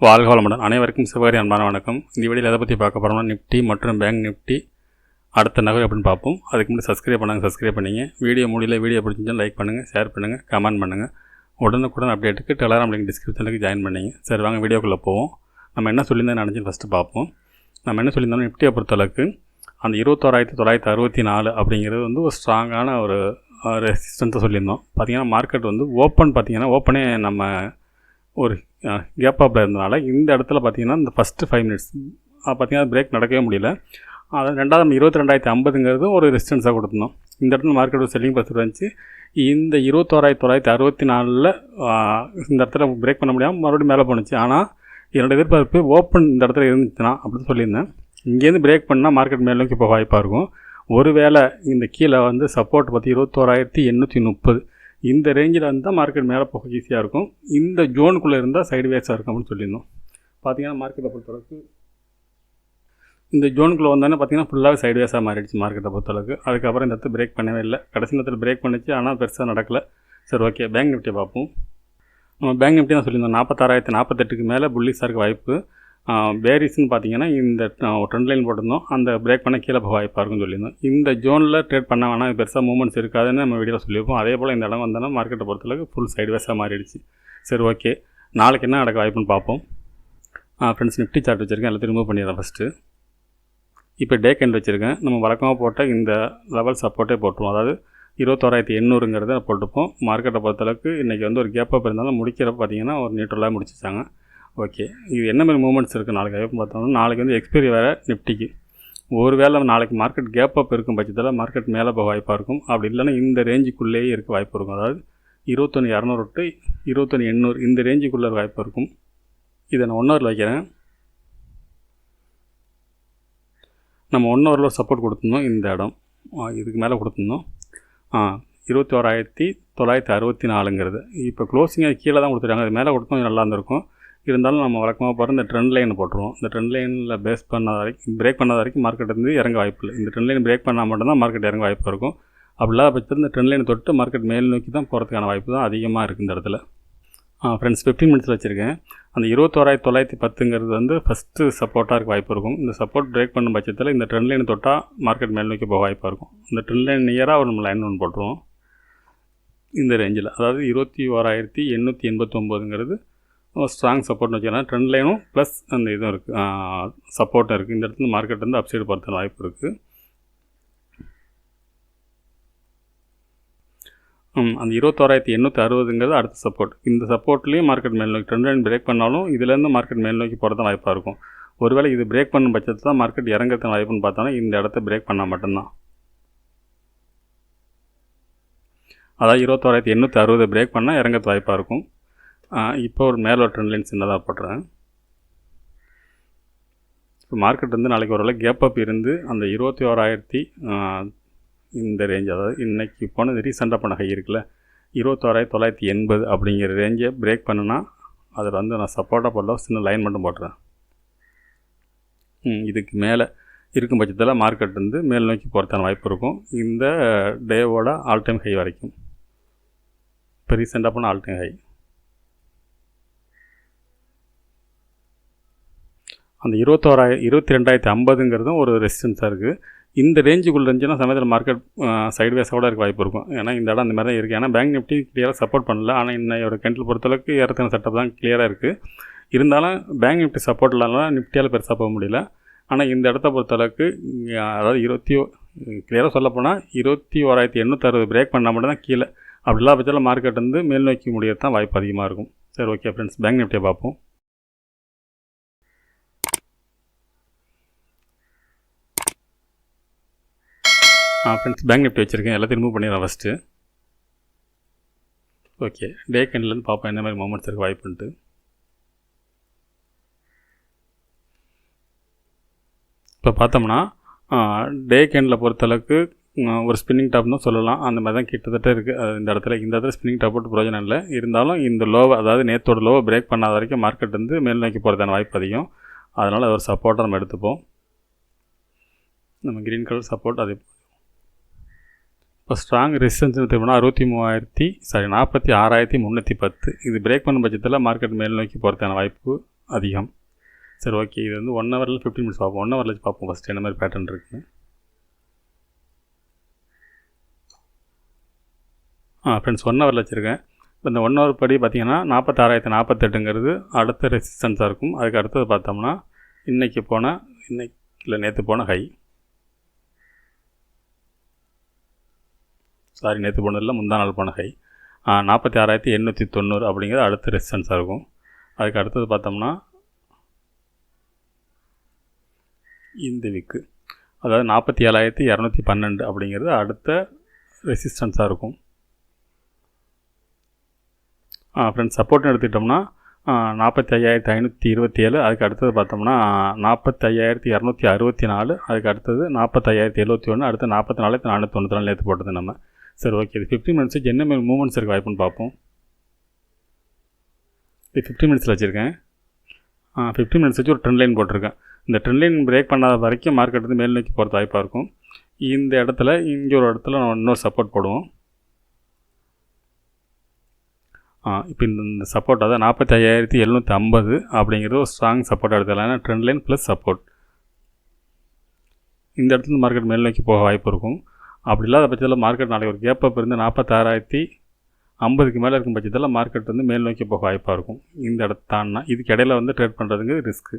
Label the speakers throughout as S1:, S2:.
S1: வாழ்க வளமுடன். அனைவருக்கும் சிவகாரி அன்பான வணக்கம். இந்த வீடியோவில் எதை பற்றி பார்க்க போகிறோம்னா நிஃப்டி மற்றும் பேங்க் நிஃப்டி அடுத்த நகர் அப்படின்னு பார்ப்போம். அதுக்கு முன்னாடி சப்ஸ்கிரைப் பண்ணிங்க. வீடியோ முடியல வீடியோ பிடிச்சிருந்தால் லைக் பண்ணுங்கள், ஷேர் பண்ணுங்கள், கமெண்ட் பண்ணுங்கள். உடனுக்குடன் அப்டேட்டுக்கு டெலகிராம் லிங்க் டிஸ்கிரிப்ஷனுக்கு ஜாயின் பண்ணிங்க. சரி வாங்க வீடியோக்குள்ளே போவோம். நம்ம என்ன சொல்லியிருந்தோம் நினச்சி ஃபஸ்ட்டு பார்ப்போம். நம்ம என்ன சொல்லியிருந்தோம், நிஃப்டியை பொறுத்தளவுக்கு அந்த 21,964 அப்படிங்கிறது ஒரு ஸ்ட்ராங்கான ஒரு ரெசிஸ்டன்ஸை சொல்லியிருந்தோம். பார்த்திங்கன்னா மார்க்கெட் ஓப்பனே நம்ம ஒரு கேப் அப்பில் இருந்தனால இந்த இடத்துல பார்த்திங்கன்னா இந்த ஃபஸ்ட்டு 5 மினிட்ஸ் பார்த்திங்கன்னா பிரேக் நடக்கவே முடியல. அது ரெண்டாவது 22,50ங்கிறது ஒரு ரெசிஸ்டன்ஸாக கொடுத்துருந்தோம். இந்த இடத்துல மார்க்கெட் செல்லிங் ப்ரெஷர் வந்துச்சு. இந்த 21,964 இந்த இடத்துல பிரேக் பண்ண முடியாமல் மறுபடியும் மேலே போணுச்சு. ஆனால் என்னோடய எதிர்பார்ப்பு ஓப்பன் இந்த இடத்துல இருந்துச்சுன்னா அப்படின்னு சொல்லியிருந்தேன். இங்கேருந்து பிரேக் பண்ணால் மார்க்கெட் மேலே நோக்கி போக வாய்ப்பாக இருக்கும். ஒருவேளை இந்த கீழே சப்போர்ட் பார்த்து 21,830 இந்த ரேஞ்சில் இருந்தால் மார்க்கெட் மேலே போக ஈஸியாக இருக்கும். இந்த ஜோனுக்குள்ளே இருந்தால் சைடுவேஸாக இருக்கும் அப்படின்னு சொல்லியிருந்தோம். பார்த்திங்கன்னா மார்க்கெட்டை பொறுத்தளவுக்கு இந்த ஜோனுக்குள்ளே வந்தோன்னே பார்த்திங்கன்னா ஃபுல்லாகவே சைடுவேஸாக மாறிடுச்சு மார்க்கெட்டை பொறுத்தளவுக்கு. அதுக்கப்புறம் இந்த இடத்துல பிரேக் பண்ணவே இல்லை. கடைசி நேரத்தில் பிரேக் பண்ணிச்சு, ஆனால் பெருசாக நடக்கலை. சரி ஓகே, பேங்க் நிஃப்டியை பார்ப்போம். நம்ம பேங்க் நிஃப்டி தான் சொல்லியிருந்தோம் 46,048 மேலே புல்லிஷாக இருக்க வாய்ப்பு. பேரிஸ்ன்னு பார்த்தீங்கன்னா இந்த ட்ரெண்ட் லைன் போட்டிருந்தோம், அந்த பிரேக் பண்ண கீழே போக வாய்ப்பாக இருக்குன்னு சொல்லியிருந்தோம். இந்த ஜோனில் ட்ரேட் பண்ண வேணாம், பெருசாக மூவ்மெண்ட்ஸ் இருக்காதுன்னு நம்ம வீடியோவில் சொல்லியிருப்போம். அதே போல் இந்த இடம் வந்தோன்னா மார்க்கெட்டை பொறுத்தளவுக்கு ஃபுல் சைடுவேஸாக மாறிடுச்சு. சரி ஓகே, நாளைக்கு என்ன நடக்க வாய்ப்புன்னு பார்ப்போம். ஃப்ரெண்ட்ஸ், நிஃப்டி சார்ட் வச்சுருக்கேன், எல்லாம் ரிமூவ் பண்ணிடுறேன் ஃபஸ்ட்டு. இப்போ டே கேண்ட் வச்சுருக்கேன். நம்ம வழக்கமாக போட்ட இந்த லெவல் சப்போர்ட்டே போட்டுருவோம். அதாவது 21,800ங்கிறத போட்டுப்போம். மார்க்கெட்டை பொறுத்தளவுக்கு இன்றைக்கி ஒரு கேப் அப் இருந்தாலும் முடிக்கிறப்ப பார்த்திங்கன்னா ஒரு நியூட்ரலாக முடிச்சிச்சாங்க. ஓகே, இது என்ன மாதிரி மூவ்மெண்ட்ஸ் இருக்குது நாளைக்கு வாய்ப்பு பார்த்தோம்னா, நாளைக்கு எக்ஸ்பைரி வேறு நிஃப்டிக்கு. ஒரு வேளை நாளைக்கு மார்க்கெட் கேப் அப் இருக்கும் பட்சத்தில் மார்க்கெட் மேலே போக வாய்ப்பாக இருக்கும். அப்படி இல்லைன்னா இந்த ரேஞ்சுக்குள்ளேயே இருக்க வாய்ப்பு இருக்கும். அதாவது 21,200 to 21,800 இந்த ரேஞ்சுக்குள்ளே வாய்ப்பு இருக்கும். இதை நான் 1 ஹவரில் வைக்கிறேன். நம்ம 1 ஹவரில் சப்போர்ட் கொடுத்துருந்தோம். இந்த இடம் இதுக்கு மேலே கொடுத்துருந்தோம் 21,964ங்கிறது. இப்போ க்ளோசிங் அது கீழே தான் கொடுத்துருக்காங்க. அது மேலே கொடுத்தோம் நல்லா இருந்திருக்கும். இருந்தாலும் நம்ம வழக்கமாக போகிற இந்த ட்ரெண்ட் லைனை போட்டுருவோம். இந்த ட்ரெண்ட் லைனில் பிரேக் பண்ணாத வரைக்கும் மார்க்கெட் இறங்க வாய்ப்பு இல்லை. இந்த ட்ரெண்ட் லைன் பிரேக் பண்ணால் மட்டும்தான் மார்க்கெட் இறங்க வாய்ப்பு இருக்கும். அப்படி இல்லாத பட்சத்தில் இந்த ட்ரெண்ட் லைனை தொட்டு மார்க்கெட் மேல் நோக்கி தான் போகிறதுக்கான வாய்ப்பு தான் அதிகமாக இருக்குது இந்த இடத்துல. ஃப்ரெண்ட்ஸ், 15 மினிட்ஸில் வச்சுருக்கேன். அந்த 21,910ங்கிறது ஃபஸ்ட்டு சப்போர்ட்டாக இருக்க வாய்ப்பு இருக்கும். இந்த சப்போர்ட் பிரேக் பண்ணும் பட்சத்தில் இந்த ட்ரெண்ட் லைனை தொட்டால் மார்க்கெட் மேல் நோக்கி போக வாய்ப்பாக இருக்கும். இந்த ட்ரெண்ட் லைன் நியராக நம்ம லைன் ஒன்று போட்டுருவோம் இந்த ரேஞ்சில். அதாவது 21,889ங்கிறது ஸ்ட்ராங் சப்போர்ட்னு வச்சுக்கலாம். ட்ரெண்ட் லைனும் ப்ளஸ் அந்த இதுவும் இருக்குது, சப்போர்ட்டும் இருக்குது. இந்த இடத்துல மார்க்கெட் அப்சைடு போகிறதுக்கு வாய்ப்பு இருக்குது. அந்த 21,860ங்கிறது அடுத்த சப்போர்ட். இந்த சப்போர்ட்லேயும் மார்க்கெட் மேல் நோக்கி ட்ரெண்ட் லைன் பிரேக் பண்ணாலும் இதுலேருந்து மார்க்கெட் மேல் நோக்கி போகிறது வாய்ப்பாக இருக்கும். ஒருவேளை இது பிரேக் பண்ணும் பட்சத்தில் தான் மார்க்கெட் இறங்கிறதுக்கு வாய்ப்புன்னு பார்த்தோன்னா இந்த இடத்த பிரேக் பண்ணால் மட்டும்தான். அதாவது 21,860 பிரேக் பண்ணால் இறங்கிறது வாய்ப்பாக இருக்கும். இப்போ ஒரு மேலே ட்ரெண்ட் லைன் சின்னதாக போட்டுறேன். இப்போ மார்க்கெட் நாளைக்கு ஓரளவு கேப் அப் இருந்து அந்த 21,000 இந்த ரேஞ்ச், அதாவது இன்றைக்கி போனது ரீசெண்டாக பண்ண ஹை இருக்குல்ல 21,980 அப்படிங்கிற ரேஞ்சை பிரேக் பண்ணுனா அதில் நான் சப்போர்ட்டாக போடல, சின்ன லைன் மட்டும் போட்டுறேன். இதுக்கு மேலே இருக்கும் பட்சத்தில் மார்க்கெட் மேல் நோக்கி போகிறதுக்கான வாய்ப்பு இருக்கும். இந்த டேவோட ஆல் டைம் ஹை வரைக்கும். இப்போ ரீசெண்டாக பண்ண ஆல் டைம் ஹை அந்த 22,050ங்கிறதும் ஒரு ரெசிஸ்டன்ஸாக இருக்குது. இந்த ரேஞ்சுக்குள்ளே இருந்துச்சுன்னா சமயத்தில் மார்க்கெட் சைட்வேஸோட இருக்க வாய்ப்பு இருக்கும். ஏன்னா இந்த இடம் அந்த மாதிரி தான் இருக்குது. ஏன்னா பேங்க் நிஃப்டி கிளியராக சப்போர்ட் பண்ணல. ஆனால் இன்னையோட கேண்டில் பொறுத்தளவுக்கு ஏறத்தான செட்டப் தான் கிளியராக இருக்குது. இருந்தாலும் பேங்க் நிஃப்டி சப்போர்ட் இல்லாமல் நிஃப்டியால் பெருசாக போக முடியல. ஆனால் இந்த இடத்த பொறுத்தளவுக்கு அதாவது கிளியராக சொல்லப்போனால் 21,860 பிரேக் பண்ணால் மட்டும் தான் கீழே. அப்படி இல்லாத பட்சத்தில் மார்க்கெட் மேல் நோக்கி முடியறது தான் வாய்ப்பு அதிகமாக இருக்கும். சரி ஓகே ஃப்ரெண்ட்ஸ், பேங்க் நிஃப்டியை பார்ப்போம். ஃப்ரெண்ட்ஸ், பேங்க் நிஃப்டி வச்சுருக்கேன், எல்லாத்தையும் ரிமூவ் பண்ணிடுறேன் ஃபஸ்ட்டு. ஓகே, டே கேண்டில்னு பார்ப்போம் என்ன மாதிரி மூமெண்ட்ஸ் இருக்க வாய்ப்புன்ட்டு. இப்போ பார்த்தோம்னா டே கேண்டில் பொறுத்தளவுக்கு ஒரு ஸ்பின்னிங் டாப் தான் சொல்லலாம். அந்த மாதிரி தான் கிட்டத்தட்ட இருக்குது இந்த இடத்துல ஸ்பின்னிங் டாப் போட்டு பிரயோஜனம் இல்லை. இருந்தாலும் இந்த லோவை, அதாவது நேற்றோட லோவை பிரேக் பண்ணாத வரைக்கும் மார்க்கெட் மேல் நோக்கி போகிறதான வாய்ப்பு அதிகம். அதனால் அது ஒரு சப்போர்ட்டாக நம்ம எடுத்துப்போம். நம்ம க்ரீன் கலர் சப்போர்ட். அது இப்போ ஸ்ட்ராங் ரெசிஸ்டன்ஸ் எடுத்துக்கோன்னா 46,310 இது பிரேக் பண்ணும் பட்சத்தில் மார்க்கெட் மேல் நோக்கி போகிறதுக்கான வாய்ப்பு அதிகம். சரி ஓகே, இது வந்து 1 ஹவரில் 15 மினிட்ஸ் பார்ப்போம். 1 ஹவரில் வச்சு பார்ப்போம் ஃபஸ்ட்டு என்ன மாதிரி பேட்டர்ன் இருக்குன்னு. ஃப்ரெண்ட்ஸ் 1 ஹவரில் வச்சுருக்கேன். இப்போ இந்த 1 ஹவர் படி பார்த்திங்கன்னா 46,048ங்கிறது அடுத்த ரெசிஸ்டன்ஸாக இருக்கும். அதுக்கு அடுத்தது பார்த்தோம்னா இன்றைக்கி இல்லை நேற்று போன ஹை, நேற்று போனதில்லை முந்தா நாள் போன ஹை 46,890 அப்படிங்கிறது அடுத்த ரெசிஸ்டன்ஸாக இருக்கும். அதுக்கு அடுத்தது பார்த்தோம்னா இந்த வீக்கு, அதாவது 47,212 அப்படிங்கிறது அடுத்த ரெசிஸ்டன்ஸாக இருக்கும். ஃப்ரெண்ட்ஸ் சப்போர்ட்னு எடுத்துக்கிட்டோம்னா 45,527, அதுக்கு அடுத்தது பார்த்தோம்னா 45,264, அதுக்கு அடுத்தது 45,071, அடுத்து 44,494 நேற்று போட்டது நம்ம. சரி ஓகே, இது 15 மினிட்ஸுக்கு என்ன மாதிரி மூமெண்ட்ஸ் இருக்குது வாய்ப்புன்னு பார்ப்போம். இது 15 மினிட்ஸில் வச்சுருக்கேன். 15 மினிட்ஸ் வச்சு ஒரு ட்ரெண்ட் லைன் போட்டிருக்கேன். இந்த ட்ரெண்ட் லைன் பிரேக் பண்ணாத வரைக்கும் மார்க்கெட் வந்து மேல் நோக்கி போகிறது வாய்ப்பாக இருக்கும். இந்த இடத்துல இங்கே ஒரு இடத்துல நம்ம இன்னொரு சப்போர்ட் போடுவோம். இப்போ இந்த சப்போர்ட் அதாவது 45,750 அப்படிங்கிறது ஒரு ஸ்ட்ராங் சப்போர்ட் எடுத்துக்கலாம். ஏன்னா ட்ரெண்ட் லைன் ப்ளஸ் சப்போர்ட். இந்த இடத்துல மார்க்கெட் மேல் நோக்கி போக வாய்ப்பு இருக்கும். அப்படி இல்லாத பட்சத்தில் மார்க்கெட் நாளைக்கு ஒரு கேப் அப் இருந்து 46,050க்கு மேலே இருக்கும் பட்சத்தில் மார்க்கெட் வந்து மேல் நோக்கி போக வாய்ப்பாக இருக்கும். இந்த இடத்த தாண்டினா இதுக்கு இடையில வந்து ட்ரேட் பண்ணுறதுக்கு ரிஸ்க்கு.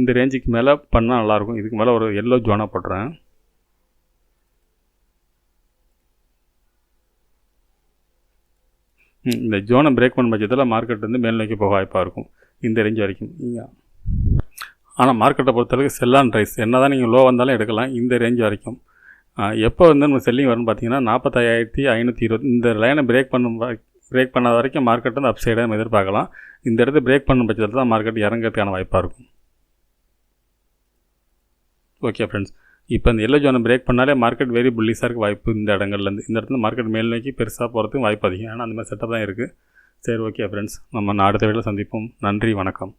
S1: இந்த ரேஞ்சுக்கு மேலே பண்ணால் நல்லாயிருக்கும். இதுக்கு மேலே ஒரு எல்லோ ஜோனாக போட்டுறேன். இந்த ஜோனை பிரேக் பண்ண பட்சத்தில் மார்க்கெட் வந்து மேல் நோக்கி போக வாய்ப்பாக இருக்கும் இந்த ரேஞ்ச் வரைக்கும். ஆனால் மார்க்கெட்டை பொறுத்தளவுக்கு செல் அண்ட் ரைஸ் என்ன தான் நீங்கள் லோ வந்தாலும் எடுக்கலாம் இந்த ரேஞ்ச் வரைக்கும். எப்போ வந்து நம்ம செல்லிங் வரும்னு பார்த்தீங்கன்னா 45,520 இந்த லைனை பிரேக் பண்ணாத வரைக்கும் மார்க்கெட் வந்து அப் சைடாக நம்ம எதிர்பார்க்கலாம். இந்த இடத்த பிரேக் பண்ணும் பட்சத்தில் தான் மார்க்கெட் இறங்கிறதுக்கான வாய்ப்பாக இருக்கும். ஓகே ஃப்ரெண்ட்ஸ், இப்போ இந்த எல்லோ ஜோனை பிரேக் பண்ணாலே மார்க்கெட் வெரி புல்லிஸாக இருக்க வாய்ப்பு இந்த இடங்கள்லேருந்து. இந்த இடத்துல மார்க்கெட் மேல் நோக்கி பெருசாக போகிறதுக்கு வாய்ப்பு அதிகம். ஏன்னா அந்த மாதிரி செட்டப் தான் இருக்குது. சரி ஓகே ஃப்ரெண்ட்ஸ், நம்ம அடுத்த வீடியோவில் சந்திப்போம். நன்றி, வணக்கம்.